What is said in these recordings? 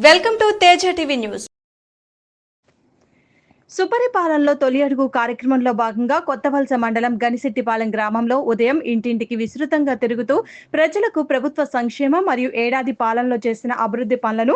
Welcome to Teja TV news. సుపరిపాలనలో తొలి అడుగు కార్యక్రమంలో భాగంగా కొత్తవలస మండలం గనిశెట్టిపాలెం గ్రామంలో ఉదయం ఇంటింటికి విస్తృతంగా తిరుగుతూ ప్రజలకు ప్రభుత్వ సంక్షేమ మరియు ఏడాది పాలనలో చేసిన అభివృద్ధి పనులను,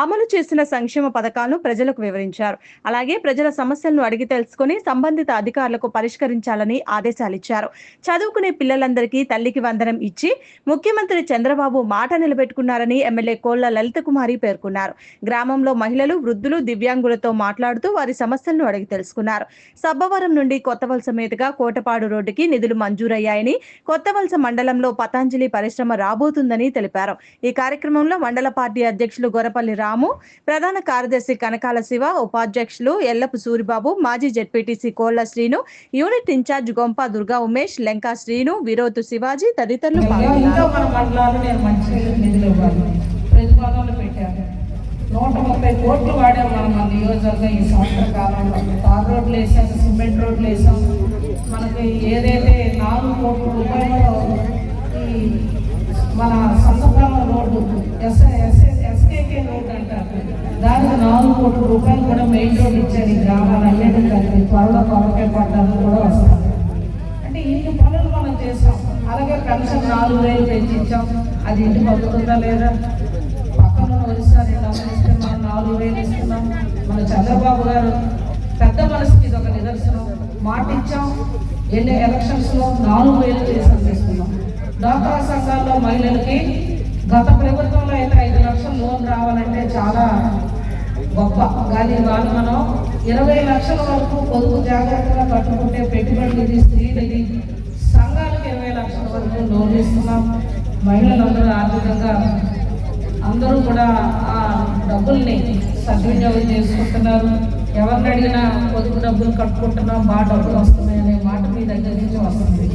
అమలు చేసిన సంక్షేమ పథకాలను ప్రజలకు వివరించారు. అలాగే ప్రజల సమస్యలను అడిగి తెలుసుకుని సంబంధిత అధికారులకు పరిష్కరించాలని ఆదేశాలిచ్చారు. చదువుకునే పిల్లలందరికీ తల్లికి వందనం ఇచ్చి ముఖ్యమంత్రి చంద్రబాబు మాట నిలబెట్టుకున్నారని ఎమ్మెల్యే కోళ్ల లలిత కుమారి పేర్కొన్నారు. గ్రామంలో మహిళలు, వృద్ధులు, దివ్యాంగులతో మాట్లాడుతూ వారి సమస్యలను అడిగి తెలుసుకున్నారు. సబ్బవరం నుండి కొత్తవలస మీదుగా కోటపాడు రోడ్డుకి నిధులు మంజూరయ్యాయని, కొత్తవలస మండలంలో పతాంజలి పరిశ్రమ రాబోతుందని తెలిపారు. ఈ కార్యక్రమంలో మండల పార్టీ అధ్యక్షులు గొరపల్లి రాము, ప్రధాన కార్యదర్శి కనకాల శివ, ఉపాధ్యక్షులు ఎల్లపు సూరిబాబు, మాజీ జెడ్పీటీసీ కోళ్ల శ్రీను, యూనిట్ ఇన్ఛార్జ్ గొంప దుర్గా ఉమేష్, లెంకా శ్రీను, విరోతు శివాజీ తదితరులు పాల్గొన్నారు. 130 కోట్లు వాడాం మనం మన నియోజకవర్గం ఈ సంవత్సర కాలంలో. తార్ రోడ్లు వేసాం, సిమెంట్ రోడ్లు వేసాం. మనకి ఏదైతే 4 కోట్ల రూపాయలు ఈ మన సంతకాల రోడ్డు ఎస్కేకే రోడ్డు అంటారు, దానికి 4 కోట్ల రూపాయలు కూడా మెయిన్ రోడ్ ఇచ్చారు. ఈ గ్రామాలు అన్నిటికీ కలిపి త్వరలో కొరకే పడ్డానికి కూడా వస్తాం. అంటే ఇన్ని పనులు మనం చేసాం. అలాగే పెన్షన్ 4,000 పెంచి ఇచ్చాం. అది ఇంటికి వస్తుందా లేదా? ఒరిస్సా 4,000 ఇస్తున్నాం. మన చంద్రబాబు గారు పెద్ద మనసుకి ఇది ఒక నిదర్శనం. మాట ఇచ్చాం. ఎన్ని ఎలక్షన్స్లో 4,000 చేసి అందిస్తున్నాం. డ్వాక్రా సంఘాల్లో మహిళలకి గత ప్రభుత్వంలో అయితే 5 లక్షల లోన్ రావాలంటే చాలా గొప్ప. కానీ వాళ్ళు మనం 20 లక్షల వరకు పొదుపు జాగ్రత్తగా కట్టుకుంటే పెట్టుబడులది, స్త్రీలది, సంఘాలకు 20 లక్షల వరకు లోన్ ఇస్తున్నాం. మహిళలందరూ ఆర్థికంగా అందరూ కూడా ఆ డబ్బుల్ని సద్వినియోగం చేసుకుంటున్నారు. ఎవరిని అడిగినా పొదుపు డబ్బులు కట్టుకుంటున్నాం, బాగా డబ్బులు వస్తున్నాయి అనే మాట మీ దగ్గర నుంచి వస్తుంది.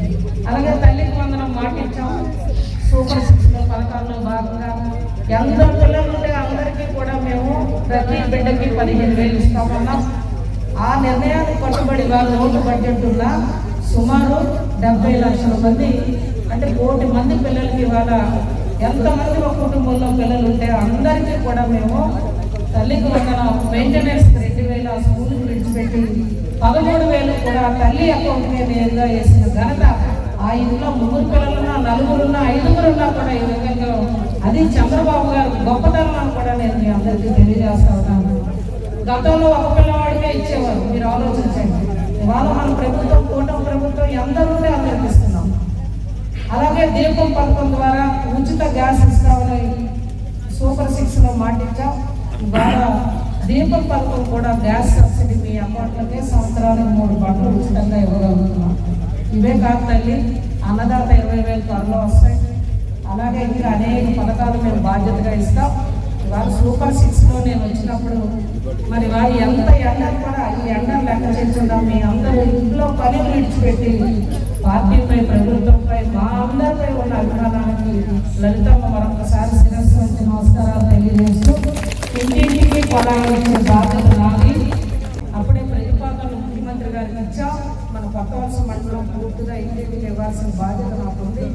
అలాగే తల్లికి వందనం మాట ఇచ్చాం. సూపర్ 6 పథకాల్లో భాగంగా ఎందరు పిల్లలు ఉంటే అందరికీ కూడా మేము ప్రతి బిడ్డకి 15,000 ఇస్తామన్నాం. ఆ నిర్ణయానికి కట్టుబడి వాళ్ళ రోజు బడ్జెట్ ఉన్న సుమారు 70 లక్షల మంది, అంటే 1 కోటి మంది పిల్లలకి ఇవాళ ఎంతమంది ఒక కుటుంబంలో పిల్లలు ఉంటే అందరికీ కూడా మేము తల్లికి వందనం మెయింటెనెన్స్ 2,000 స్కూల్కి విడిచిపెట్టి 13,000 కూడా తల్లి అకౌంట్కే నేరుగా వేసిన ఘనత. ఆ ఇంట్లో 3 పిల్లలున్నా, 4 ఉన్నా, 5 ఉన్నా కూడా ఈ విధంగా అది చంద్రబాబు గారు గొప్పతనం కూడా నేను మీ అందరికీ తెలియజేస్తా ఉన్నాను. గతంలో ఒక పిల్లవాడికే ఇచ్చేవారు, మీరు ఆలోచించండి. ఇవాళ మన ప్రభుత్వం, కూటమి ప్రభుత్వం ఎందరుంటే అందరికి ఇస్తున్నాం. అలాగే దీపం పథకం ద్వారా ఉచిత గ్యాస్ ఇస్తామని సూపర్ 6లో మాటించాం. ఇవాళ దీపం పథకం కూడా గ్యాస్ సబ్సిడీ మీ అకౌంట్లకే సంవత్సరానికి 3 బట్టలు ఉచితంగా ఇవ్వగలుగుతున్నాం. ఇవే కాదు తల్లి, అన్నదాత 20,000 త్వరలో వస్తాయి. అలాగే ఇంకా అనేక పథకాలు మేము బాధ్యతగా ఇస్తాం. ఇవాళ సూపర్ 6లో నేను వచ్చినప్పుడు మరి వారు ఎంత ఎండలు కూడా ఈ ఎండలు లెక్క చేస్తున్నాం. మీ అందరూ ఇంట్లో పనులు విడిచిపెట్టి పార్టీపై, ప్రభుత్వంపై, మా అందరిపై ఉన్న అభిమానానికి లలితమ్మ మరొకసారి శిరస్సు వంచి నమస్కారాలు తెలియజేస్తూ, ఇంటింటికి పొలాలు ఇచ్చే బాధ్యత నాది. అప్పుడే ప్రతిపాదనలు ముఖ్యమంత్రి గారికి ఇచ్చాం. మన కొత్తవలస మండలం పూర్తిగా ఇంటింటికి ఇవ్వాల్సిన బాధ్యత నాకు ఉంది.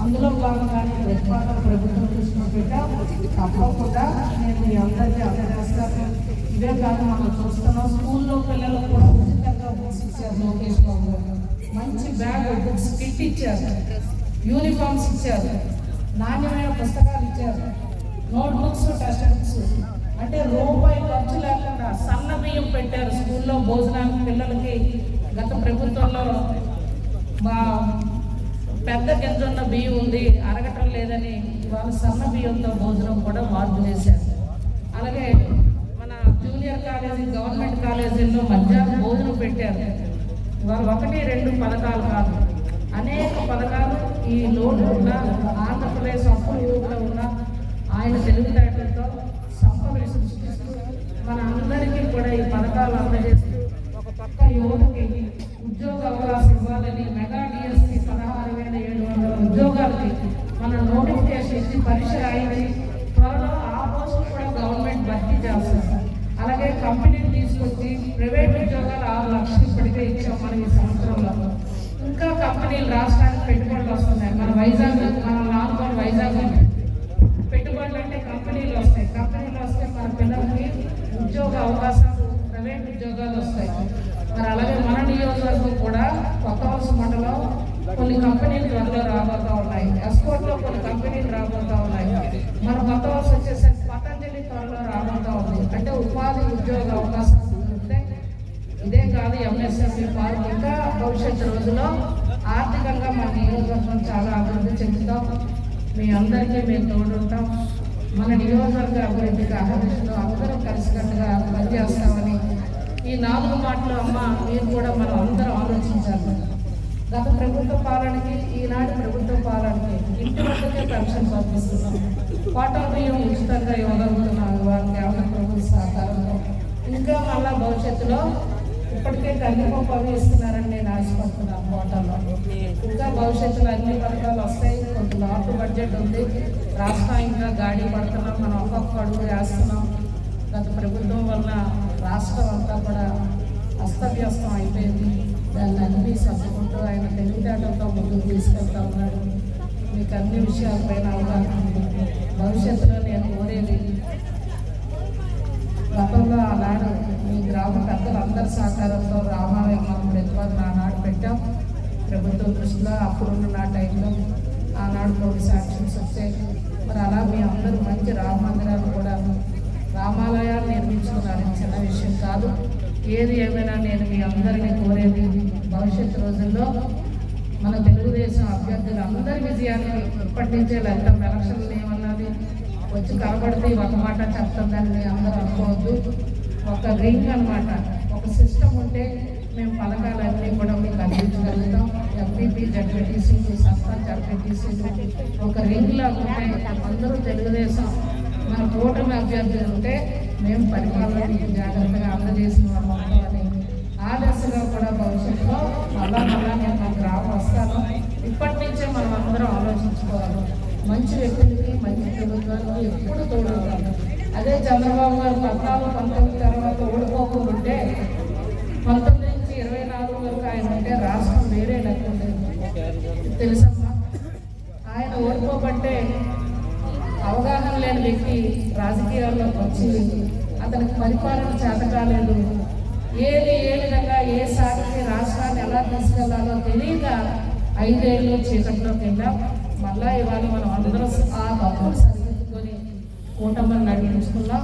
అందులో భాగంగానే ప్రతిపాదన ప్రభుత్వం దృష్టిలో పెట్టాం. తప్పకుండా నేను మీ అందరికీ అందజేస్తాను. ఇవే కాదు, మనం చూస్తున్నాం స్కూల్లో పిల్లలకు కూడా ఉచితంగా బుక్స్ ఇచ్చారు. లోకేష్ బాబు గారు మంచి బ్యాగ్, బుక్స్ కిట్ ఇచ్చారు, యూనిఫామ్స్ ఇచ్చారు, నాణ్యమైన పుస్తకాలు ఇచ్చారు, నోట్బుక్స్, టెక్స్ట్ బుక్స్. అంటే రూపాయి ఖర్చు లేకుండా సన్న బియ్యం పెట్టారు స్కూల్లో భోజనానికి పిల్లలకి. గత ప్రభుత్వంలో మా పెద్ద గింజన్న బియ్యం ఉంది, అరగటం లేదని ఇవాళ సన్న బియ్యంతో భోజనం కూడా మార్పు చేశారు. అలాగే మన జూనియర్ కాలేజీ, గవర్నమెంట్ కాలేజీల్లో మధ్యాహ్నం భోజనం పెట్టారు. ఇవాళ 1, 2 పథకాలు కాదు, అనేక పథకాలు. ఈ లోటు ఉన్న ఆంధ్రప్రదేశ్ అప్పుల్లో ఉన్న ఆయన తెలివితేటలతో సంపదలు సృష్టిస్తూ మన అందరికీ కూడా ఈ పథకాలు అందజేస్తూ ఒక పక్క యువతకి ఉద్యోగ అవకాశం ఇవ్వాలని మెగా డిఎస్సి 16,700 ఉద్యోగాలకి మన నోటిఫికేషన్ ఇచ్చి పరీక్ష రాయించి త్వరలో ఆ పోస్టులు కూడా గవర్నమెంట్ భర్తీ చేస్తారు. అలాగే కంపెనీలు తీసుకొచ్చి ప్రైవేట్ ఉద్యోగాలు 6 లక్షలు ఇప్పటికే ఇచ్చాం మనం ఈ సంవత్సరంలో. ఇంకా కంపెనీలు రాష్ట్రానికి పెట్టుబడులు వస్తున్నాయి. మన వైజాగ్, మన నాలుగు వైజాగ్ పెట్టుబడులు అంటే కంపెనీలు వస్తాయి. కంపెనీలు ప్రైవేట్ ఉద్యోగాలు వస్తాయి. మరి అలాగే మన నియోజకవర్గం కూడా కొత్తవలస మండలం కొన్ని కంపెనీలు త్వరలో రాబోతూ ఉన్నాయి. ఎస్కోర్ట్లో కొన్ని కంపెనీలు రాబోతూ ఉన్నాయి. మన కొత్తవలస వచ్చేసరికి పతంజలి త్వరలో రాబోతూ ఉంది. అంటే ఉపాధి ఉద్యోగ అవకాశాలు ఉంటాయి. ఇదే కాదు, ఎంఎస్ఎంఈ పార్క్ ఇంకా భవిష్యత్తు రోజుల్లో ఆర్థికంగా మన నియోజకవర్గం చాలా అభివృద్ధి చెందుతాం. మీ అందరికీ మేము తోడుంటాం. మన నియోజకవర్గ అభివృద్ధికి అహర్నిశలు అందరం కలిసికట్టుగా పనిచేస్తామని ఈ 4 మాటలు అమ్మ మీరు కూడా మనం అందరం ఆలోచించాలి. గత ప్రభుత్వ పాలనకి ఈనాటి ప్రభుత్వ పాలనకి ఇంటి వద్దకే పెన్షన్ పంపిస్తున్నాం. క్వార్టర్ బియ్యం ఉచితంగా ఇవ్వగలుగుతున్నాం వారికి ఆంధ్ర ప్రభుత్వ సహకారంలో. ఇంకా మళ్ళా భవిష్యత్తులో ఇప్పటికే కందిపప్పు అవి ఇస్తున్నారని నేను ఆశపడుతున్నాను కోటల్లో. ఇంకా భవిష్యత్తులో అన్ని పథకాలు వస్తాయి. కొంత లాట్ బడ్జెట్ ఉంది. రాష్ట్రం ఇంకా గాడి పడుతున్నాం. మనం ఒక్కొక్క అడుగు వేస్తున్నాం. గత ప్రభుత్వం వల్ల రాష్ట్రం అంతా కూడా అస్తవ్యస్తం అయిపోయింది. దాన్ని అన్ని సర్దుకుంటూ ఆయన తెలివితేటలతో ముందుకు తీసుకెళ్తా ఉన్నాడు. మీకు అన్ని విషయాలపైన అవగాహన ఉంది. భవిష్యత్తులో నేను కోరేది, గతంలో ఆనాడు మీ గ్రామ పెద్దలు అందరి సహకారంతో రామాలయం మనం ప్రతిపాదన ఆనాడు పెట్టాం. ప్రభుత్వం దృష్టిలో అప్పుడున్న నా టైంలో ఆనాడు కొన్ని శాంక్షన్స్ వచ్చాయి. మరి అలా మీ అందరూ మంచి రామ మందిరాలు కూడా రామాలయాలు నిర్మించుకున్నారు. చిన్న విషయం కాదు. ఏది ఏమైనా నేను మీ అందరినీ కోరేది, భవిష్యత్తు రోజుల్లో మన తెలుగుదేశం అభ్యర్థులు అందరి విజయాన్ని ఇప్పటి నుంచే వెళ్తాం. ఎలక్షన్లు ఏమన్నది వచ్చి కనబడితే ఒక మాట చెప్తుందని అందరూ అనుకోవద్దు. ఒక రింగ్ అనమాట, ఒక సిస్టమ్ ఉంటే మేము పథకాలన్నీ కూడా మీకు అందించగలుగుతాం. ఎంపీపీ జడ్పీటీసీలు, సర్పంచ్ జడ్పీటీసీలు ఒక రింగ్లో ఉంటే అందరూ తెలుగుదేశం మన కూటమి అభ్యర్థులు ఉంటే మేము పరిపాలన జాగ్రత్తగా అందజేసిన వాళ్ళు అని ఆ దశగా కూడా భవిష్యత్తులో మళ్ళా నేను మన గ్రామం వస్తాను. ఇప్పటి నుంచే మనం అందరం ఆలోచించుకోవాలి. మంచి వ్యక్తులకి, మంచి ప్రభుత్వానికి ఎప్పుడు తోడుంటారు. అదే చంద్రబాబు గారు 14-19 తర్వాత ఓడిపోకుండా ఉంటే 19 నుంచి 24 వరకు ఆయన ఉంటే రాష్ట్రం వేరే లెక్క ఉండేది. తెలుసమ్మా, ఆయన ఓడిపోబట్టే అవగాహన లేని వ్యక్తి రాజకీయాల్లోకి వచ్చి అతనికి పరిపాలన చేత కాలేదు. ఏ విధంగా ఏ సాగితే రాష్ట్రాన్ని ఎలా తీసుకెళ్లాలో తెలియక 5 ఏళ్ళు చీకట్లోకి వెళ్ళాం. మళ్ళా ఇవాళ మనం అందరం ఆ తప్పులు సరిదిద్దుకొని కూటమిని నడిపించుకున్నాం.